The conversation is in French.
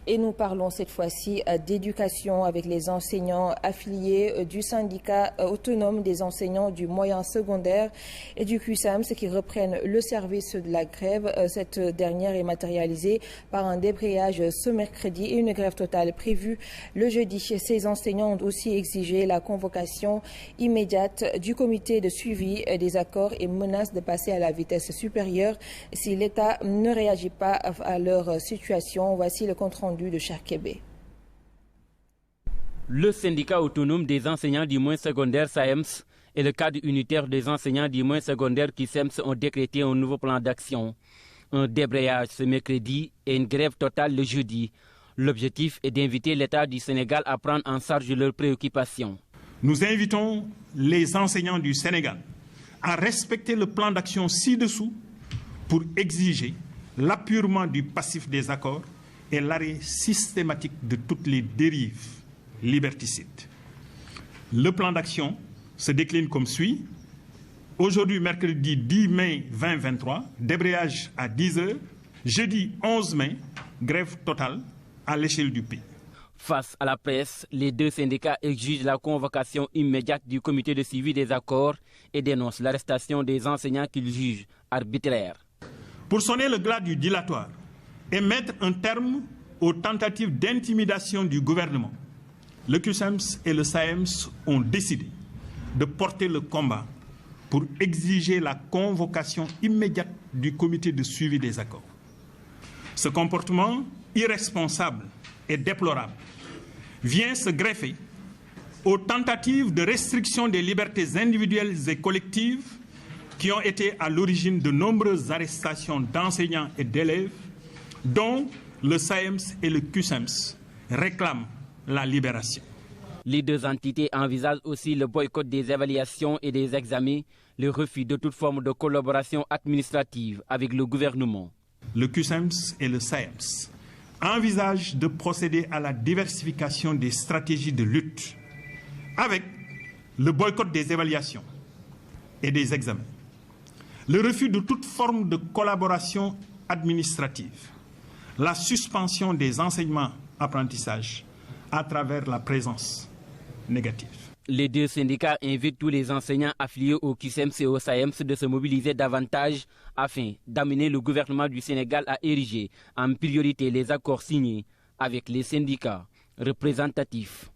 Et nous parlons cette fois-ci d'éducation avec les enseignants affiliés du syndicat autonome des enseignants du moyen secondaire et du CUSAMS qui reprennent le service de la grève. Cette dernière est matérialisée par un débrayage ce mercredi et une grève totale prévue le jeudi. Ces enseignants ont aussi exigé la convocation immédiate du comité de suivi des accords et menacent de passer à la vitesse supérieure si l'État ne réagit pas à leur situation. Voici le compte-rendu de Cherkébé. Le syndicat autonome des enseignants du moyen secondaire SAEMS et le cadre unitaire des enseignants du moyen secondaire CUSAMS ont décrété un nouveau plan d'action. Un débrayage ce mercredi et une grève totale le jeudi. L'objectif est d'inviter l'État du Sénégal à prendre en charge leurs préoccupations. Nous invitons les enseignants du Sénégal à respecter le plan d'action ci-dessous pour exiger l'appurement du passif des accords et l'arrêt systématique de toutes les dérives liberticides. Le plan d'action se décline comme suit. Aujourd'hui, mercredi 10 mai 2023, débrayage à 10 h. Jeudi 11 mai, grève totale à l'échelle du pays. Face à la presse, les deux syndicats exigent la convocation immédiate du comité de suivi des accords et dénoncent l'arrestation des enseignants qu'ils jugent arbitraires. Pour sonner le glas du dilatoire et mettre un terme aux tentatives d'intimidation du gouvernement, le CUSAMS et le SAEMS ont décidé de porter le combat pour exiger la convocation immédiate du comité de suivi des accords. Ce comportement irresponsable et déplorable vient se greffer aux tentatives de restriction des libertés individuelles et collectives qui ont été à l'origine de nombreuses arrestations d'enseignants et d'élèves dont le SAEMS et le CUSAMS réclament la libération. Les deux entités envisagent aussi le boycott des évaluations et des examens, le refus de toute forme de collaboration administrative avec le gouvernement. Le CUSAMS et le SAEMS envisagent de procéder à la diversification des stratégies de lutte avec le boycott des évaluations et des examens, le refus de toute forme de collaboration administrative, la suspension des enseignements-apprentissages à travers la présence négative. Les deux syndicats invitent tous les enseignants affiliés au CUSAMS et au SAEMS de se mobiliser davantage afin d'amener le gouvernement du Sénégal à ériger en priorité les accords signés avec les syndicats représentatifs.